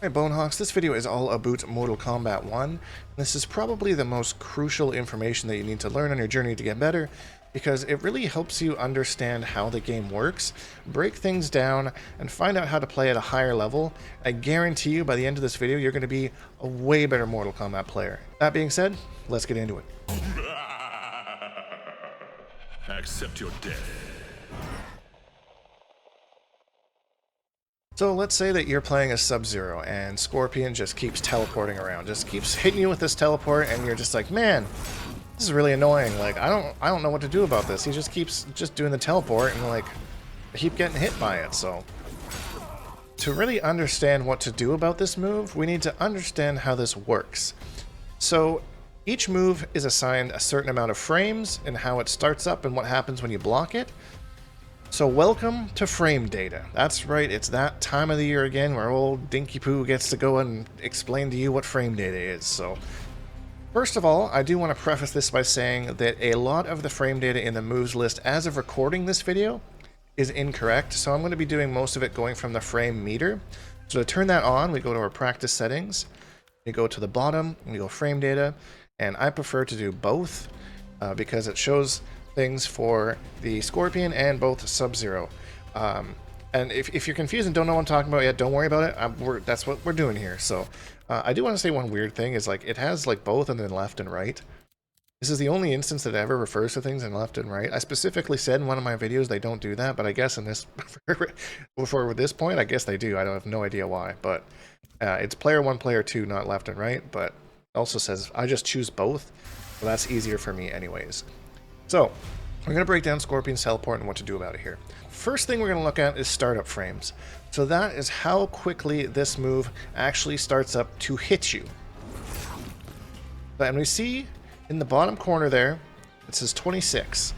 Hi Bonehawks, this video is all about Mortal Kombat 1. This is probably the most crucial information that you need to learn on your journey to get better, because it really helps you understand how the game works, break things down, and find out how to play at a higher level. I guarantee you by the end of this video you're going to be a way better Mortal Kombat player. That being said, let's get into it. Accept your death. So let's say that you're playing as Sub-Zero and Scorpion just keeps teleporting around, just keeps hitting you with this teleport, and you're just like, man, this is really annoying. Like, I don't know what to do about this. He just keeps doing the teleport, and like, I keep getting hit by it. So to really understand what to do about this move, we need to understand how this works. So each move is assigned a certain amount of frames and how it starts up and what happens when you block it. So welcome to frame data. That's right, it's that time of the year again where old Dinky Poo gets to go and explain to you what frame data is. So first of all, I do want to preface this by saying that a lot of the frame data in the moves list as of recording this video is incorrect, so I'm going to be doing most of it going from the frame meter. So to turn that on, we go to our practice settings, we go to the bottom, we go frame data, and I prefer to do both because it shows things for the Scorpion and both Sub-Zero. And if you're confused and don't know what I'm talking about yet, don't worry about it. That's what we're doing here. So I do want to say one weird thing is, like, it has like both and then left and right. This is the only instance that ever refers to things in left and right. I specifically said in one of my videos they don't do that, but I guess in this for this point, I guess they do. I have no idea why, but it's player 1, player 2, not left and right. But it also says I just choose both, so that's easier for me anyways. So, we're going to break down Scorpion's teleport and what to do about it here. First thing we're going to look at is startup frames. So that is how quickly this move actually starts up to hit you. And we see in the bottom corner there, it says 26.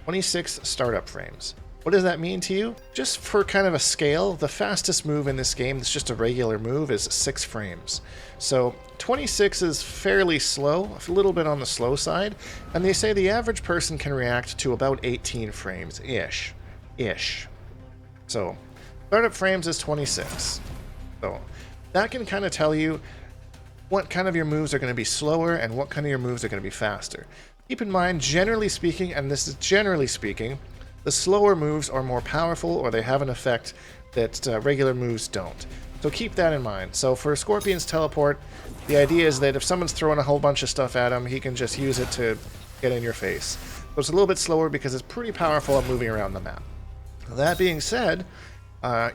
26 startup frames. What does that mean to you? Just for kind of a scale, the fastest move in this game that's just a regular move is 6 frames. So 26 is fairly slow, a little bit on the slow side, and they say the average person can react to about 18 frames-ish. So startup frames is 26. So that can kind of tell you what kind of your moves are going to be slower and what kind of your moves are going to be faster. Keep in mind, generally speaking, and this is generally speaking, the slower moves are more powerful, or they have an effect that regular moves don't. So keep that in mind. So for Scorpion's teleport, the idea is that if someone's throwing a whole bunch of stuff at him, he can just use it to get in your face. So it's a little bit slower because it's pretty powerful at moving around the map. That being said,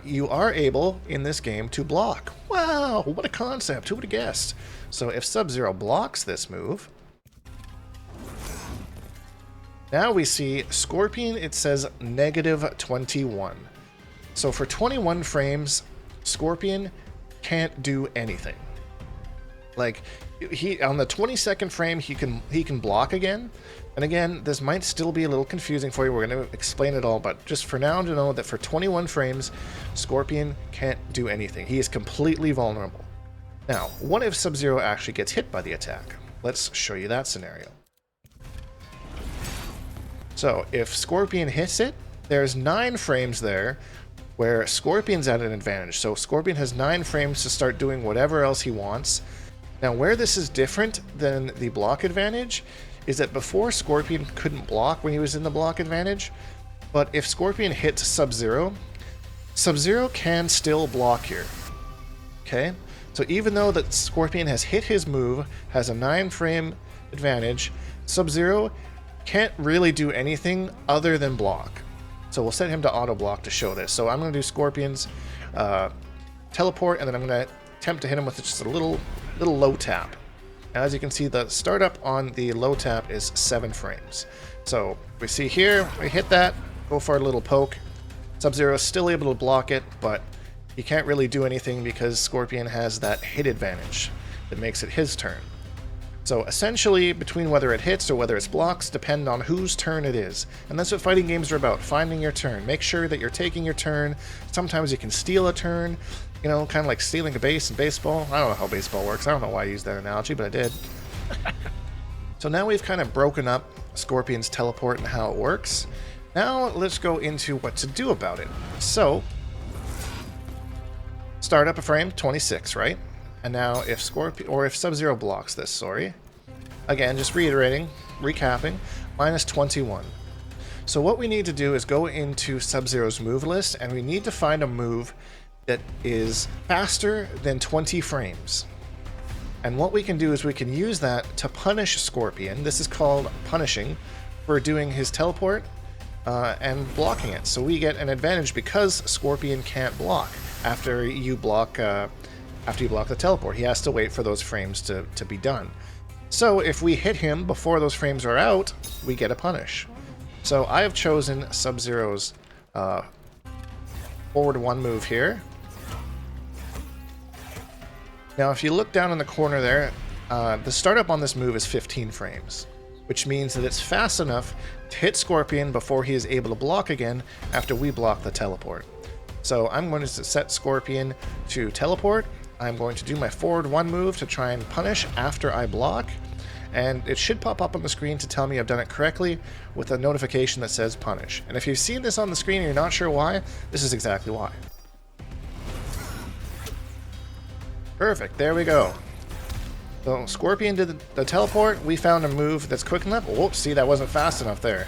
you are able in this game to block. Wow, what a concept! Who would have guessed? So if Sub-Zero blocks this move, now we see Scorpion, it says -21. So for 21 frames, Scorpion can't do anything. Like, he on the 22nd frame, he can block again. And again, this might still be a little confusing for you. We're going to explain it all, but just for now to know that for 21 frames, Scorpion can't do anything. He is completely vulnerable. Now, what if Sub-Zero actually gets hit by the attack? Let's show you that scenario. So, if Scorpion hits it, there's 9 frames there where Scorpion's at an advantage. So Scorpion has 9 frames to start doing whatever else he wants. Now, where this is different than the block advantage is that before Scorpion couldn't block when he was in the block advantage, but if Scorpion hits Sub-Zero, Sub-Zero can still block here. Okay? So even though that Scorpion has hit his move, has a 9-frame advantage, Sub-Zero can't really do anything other than block. So we'll set him to auto block to show this. So I'm going to do Scorpion's teleport, and then I'm going to attempt to hit him with just a little low tap. As you can see, the startup on the low tap is 7 frames. So we see here, we hit that, go for a little poke. Sub-Zero is still able to block it, but he can't really do anything because Scorpion has that hit advantage that makes it his turn. So essentially, between whether it hits or whether it's blocks, depend on whose turn it is. And that's what fighting games are about, finding your turn. Make sure that you're taking your turn. Sometimes you can steal a turn, you know, kind of like stealing a base in baseball. I don't know how baseball works. I don't know why I used that analogy, but I did. So now we've kind of broken up Scorpion's teleport and how it works. Now let's go into what to do about it. So start up a frame, 26, right? And now if Scorpion, or if Sub-Zero blocks this, sorry. Again, just reiterating, recapping, minus 21. So what we need to do is go into Sub-Zero's move list, and we need to find a move that is faster than 20 frames. And what we can do is we can use that to punish Scorpion. This is called punishing, for doing his teleport and blocking it. So we get an advantage because Scorpion can't block after you block the teleport. He has to wait for those frames to be done. So if we hit him before those frames are out, we get a punish. So I have chosen Sub-Zero's forward 1 move here. Now if you look down in the corner there, the startup on this move is 15 frames, which means that it's fast enough to hit Scorpion before he is able to block again after we block the teleport. So I'm going to set Scorpion to teleport. I'm going to do my forward 1 move to try and punish after I block, and it should pop up on the screen to tell me I've done it correctly with a notification that says punish. And if you've seen this on the screen and you're not sure why, this is exactly why. Perfect, there we go. So Scorpion did the teleport, we found a move that's quick enough. Whoops, see, that wasn't fast enough there.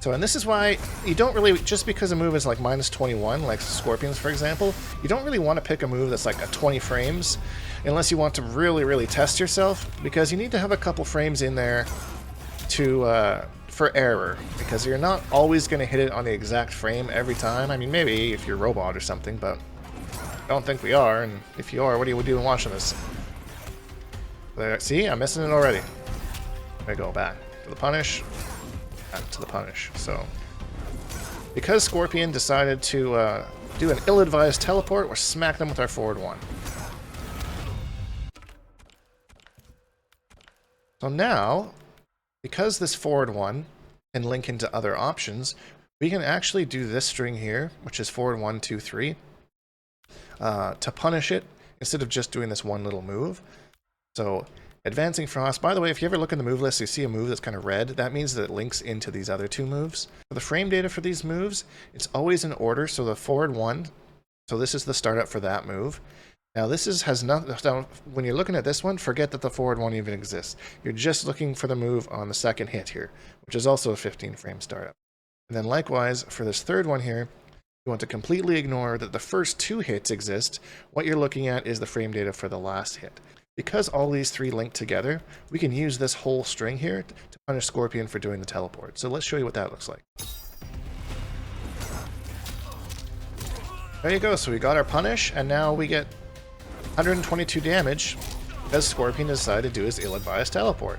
So, and this is why you don't really, just because a move is like minus 21, like Scorpion's for example, you don't really want to pick a move that's like a 20 frames, unless you want to really, really test yourself, because you need to have a couple frames in there to, for error, because you're not always going to hit it on the exact frame every time. I mean, maybe if you're a robot or something, but I don't think we are, and if you are, what are you doing watching this? There, see, I'm missing it already. I go back to the punish, back to the punish. So, because Scorpion decided to do an ill-advised teleport, we're smacking them with our forward 1. So now, because this forward 1 can link into other options, we can actually do this string here, which is forward 1, 2, 3, to punish it instead of just doing this one little move. So, Advancing Frost, by the way, if you ever look in the move list, you see a move that's kind of red, that means that it links into these other 2 moves. For the frame data for these moves, it's always in order, so the forward 1, so this is the startup for that move. Now this has nothing, when you're looking at this one, forget that the forward 1 even exists. You're just looking for the move on the second hit here, which is also a 15 frame startup. And then likewise, for this third one here, you want to completely ignore that the first 2 hits exist. What you're looking at is the frame data for the last hit. Because all these 3 link together, we can use this whole string here to punish Scorpion for doing the teleport. So let's show you what that looks like. There you go, so we got our punish, and now we get 122 damage because Scorpion decided to do his ill-advised teleport.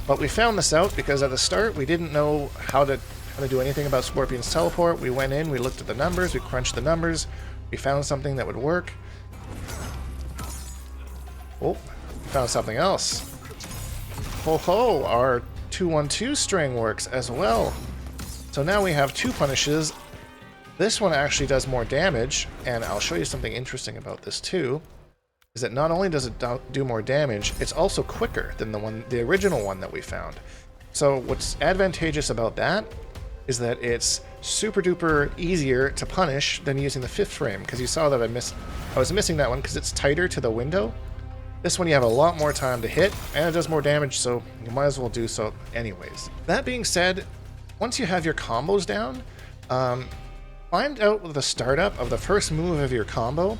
But we found this out because at the start we didn't know how to do anything about Scorpion's teleport. We went in, we looked at the numbers, we crunched the numbers, we found something that would work. Oh, found something else. Ho ho, our 2-1-2 string works as well. So now we have 2 punishes. This one actually does more damage, and I'll show you something interesting about this too, is that not only does it do more damage, it's also quicker than the original one that we found. So what's advantageous about that is that it's super duper easier to punish than using the 5th frame, because you saw that I was missing that one because it's tighter to the window. This one you have a lot more time to hit, and it does more damage, so you might as well do so anyways. That being said, once you have your combos down, find out the startup of the first move of your combo,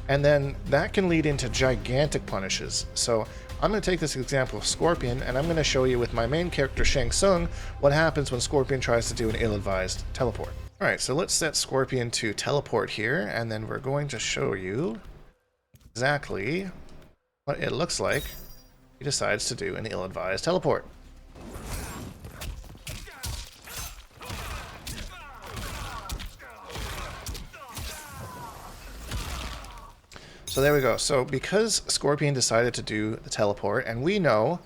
and then that can lead into gigantic punishes. So I'm going to take this example of Scorpion, and I'm going to show you with my main character Shang Tsung what happens when Scorpion tries to do an ill-advised teleport. Alright, so let's set Scorpion to teleport here, and then we're going to show you exactly what it looks like he decides to do an ill-advised teleport. So there we go. So because Scorpion decided to do the teleport, and we know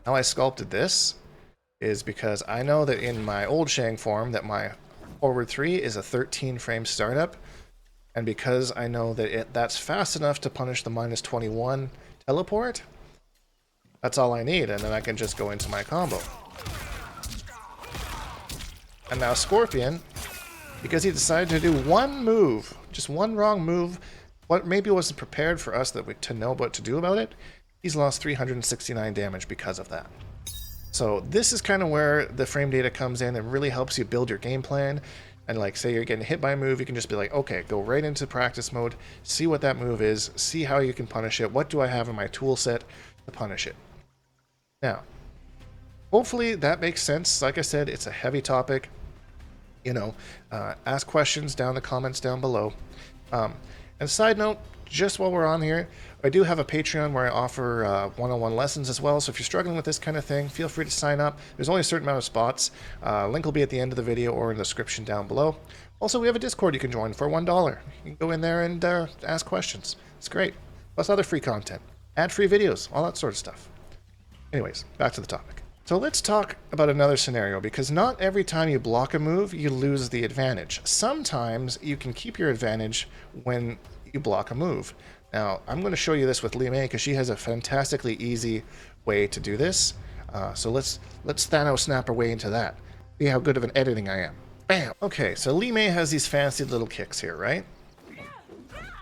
how I sculpted this is because I know that in my old Shang form that my forward 3 is a 13 frame startup, and because I know that that's fast enough to punish the minus 21 teleport, that's all I need, and then I can just go into my combo. And now Scorpion because he decided to do one move, just one wrong move, what maybe wasn't prepared for us to know what to do about it. He's lost 369 damage because of that. So this is kind of where the frame data comes in and really helps you build your game plan. And like, say you're getting hit by a move, you can just be like, okay, go right into practice mode, see what that move is, see how you can punish it, what do I have in my tool set to punish it. Now, hopefully that makes sense. Like I said, it's a heavy topic. You know, ask questions down in the comments down below. And side note, just while we're on here, I do have a Patreon where I offer one-on-one lessons as well. So if you're struggling with this kind of thing, feel free to sign up. There's only a certain amount of spots. Link will be at the end of the video or in the description down below. Also, we have a Discord you can join for $1. You can go in there and ask questions. It's great. Plus other free content, ad-free videos, all that sort of stuff. Anyways, back to the topic. So let's talk about another scenario, because not every time you block a move, you lose the advantage. Sometimes you can keep your advantage when you block a move. Now, I'm going to show you this with Li Mei because she has a fantastically easy way to do this. So let's Thanos snap our way into that. See how good of an editing I am. Bam! Okay, so Li Mei has these fancy little kicks here, right?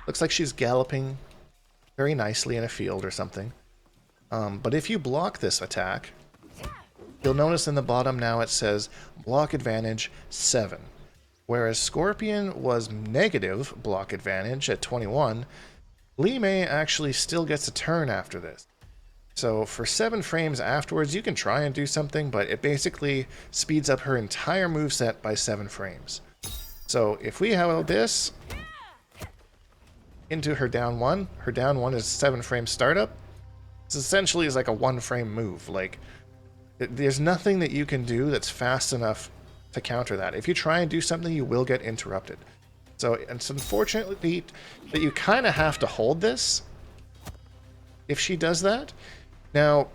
Looks like she's galloping very nicely in a field or something. But if you block this attack, you'll notice in the bottom now it says block advantage 7. Whereas Scorpion was negative block advantage at 21, Li Mei actually still gets a turn after this. So for 7 frames afterwards, you can try and do something, but it basically speeds up her entire moveset by 7 frames. So if we have this into her down 1 is 7 frame startup. It's essentially is like a 1 frame move. Like, there's nothing that you can do that's fast enough to counter that. If you try and do something, you will get interrupted. So it's unfortunately that you kind of have to hold this if she does that. Now,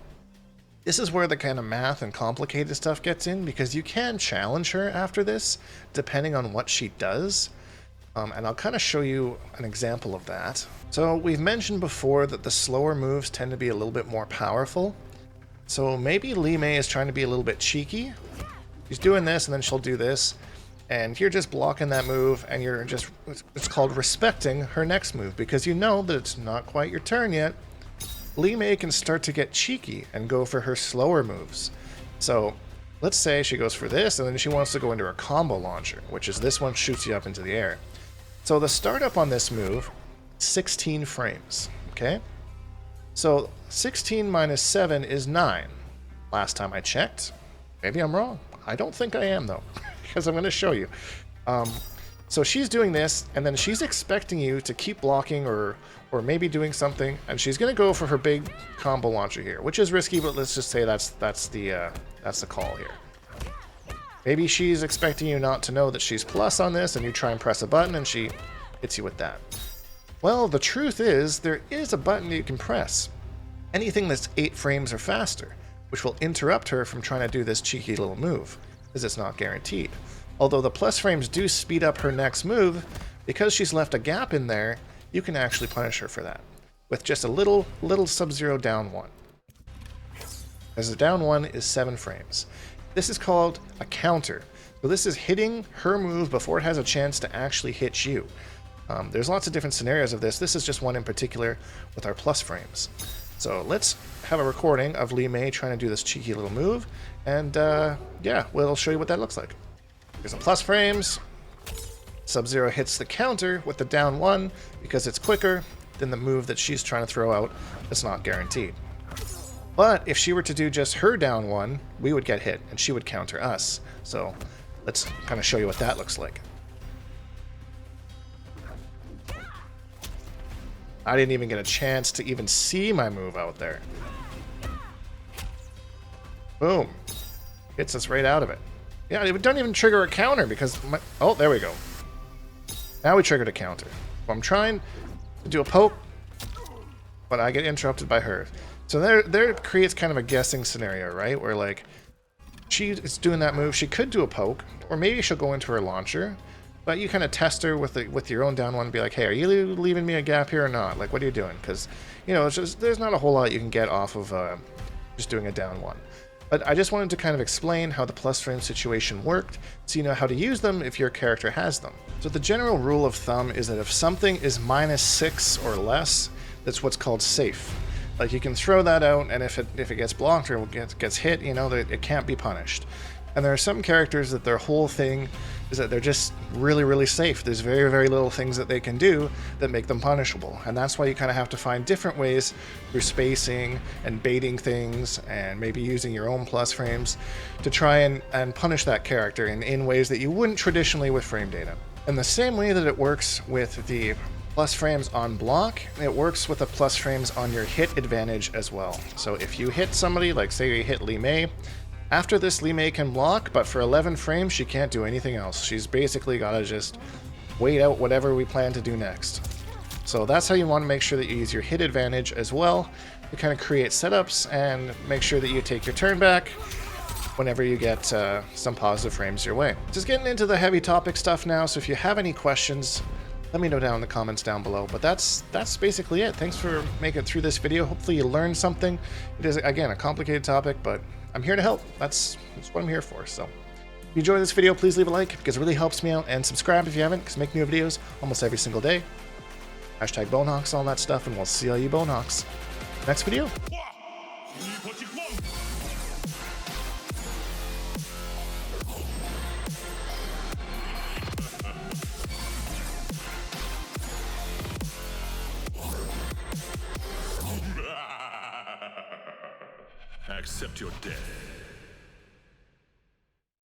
this is where the kind of math and complicated stuff gets in, because you can challenge her after this, depending on what she does. And I'll kind of show you an example of that. So we've mentioned before that the slower moves tend to be a little bit more powerful. So maybe Li Mei is trying to be a little bit cheeky. She's doing this, and then she'll do this. And you're just blocking that move, and you're just, it's called respecting her next move, because you know that it's not quite your turn yet. Li Mei can start to get cheeky and go for her slower moves. So let's say she goes for this, and then she wants to go into her combo launcher, which is this one shoots you up into the air. So the startup on this move, 16 frames, okay? So 16 minus 7 is 9. Last time I checked. Maybe I'm wrong. I don't think I am, though, because I'm going to show you. So she's doing this, and then she's expecting you to keep blocking or maybe doing something, and she's going to go for her big combo launcher here, which is risky, but let's just say that's the call here. Maybe she's expecting you not to know that she's plus on this, and you try and press a button, and she hits you with that. Well, the truth is, there is a button you can press. Anything that's 8 frames or faster, which will interrupt her from trying to do this cheeky little move, as it's not guaranteed. Although the plus frames do speed up her next move, because she's left a gap in there, you can actually punish her for that, with just a little Sub-Zero down 1. As the down 1 is 7 frames. This is called a counter. So this is hitting her move before it has a chance to actually hit you. There's lots of different scenarios of this. This is just one in particular with our plus frames. So let's have a recording of Li Mei trying to do this cheeky little move, and yeah, we'll show you what that looks like. Here's some plus frames. Sub-Zero hits the counter with the down 1 because it's quicker than the move that she's trying to throw out that's not guaranteed. But if she were to do just her down 1, we would get hit, and she would counter us. So let's kind of show you what that looks like. I didn't even get a chance to even see my move out there. Boom. Hits us right out of it. Yeah, it doesn't even trigger a counter because my... Oh, there we go. Now we triggered a counter. So I'm trying to do a poke, but I get interrupted by her. So there it creates kind of a guessing scenario, right? Where, like, she is doing that move. She could do a poke, or maybe she'll go into her launcher. But you kind of test her with your own down 1 and be like, hey, are you leaving me a gap here or not? Like, what are you doing? Because, you know, it's just, there's not a whole lot you can get off of just doing a down 1. But I just wanted to kind of explain how the plus frame situation worked, so you know how to use them if your character has them. So the general rule of thumb is that if something is -6 or less, that's what's called safe. Like, you can throw that out, and if it gets blocked or gets hit, you know that it can't be punished. And there are some characters that their whole thing is that they're just really, really safe. There's very, very little things that they can do that make them punishable. And that's why you kind of have to find different ways through spacing and baiting things and maybe using your own plus frames to try and punish that character in ways that you wouldn't traditionally with frame data. In the same way that it works with the plus frames on block, it works with the plus frames on your hit advantage as well. So if you hit somebody, like say you hit Li Mei, after this, Li Mei can block, but for 11 frames, she can't do anything else. She's basically got to just wait out whatever we plan to do next. So that's how you want to make sure that you use your hit advantage as well to kind of create setups and make sure that you take your turn back whenever you get some positive frames your way. Just getting into the heavy topic stuff now, so if you have any questions, let me know down in the comments down below. But that's basically it. Thanks for making it through this video. Hopefully you learned something. It is, again, a complicated topic, but I'm here to help. That's what I'm here for. So if you enjoyed this video, please leave a like because it really helps me out, and subscribe if you haven't, because I make new videos almost every single day. Hashtag Bonehawks, all that stuff, and we'll see all you Bonehawks next video. Accept your death.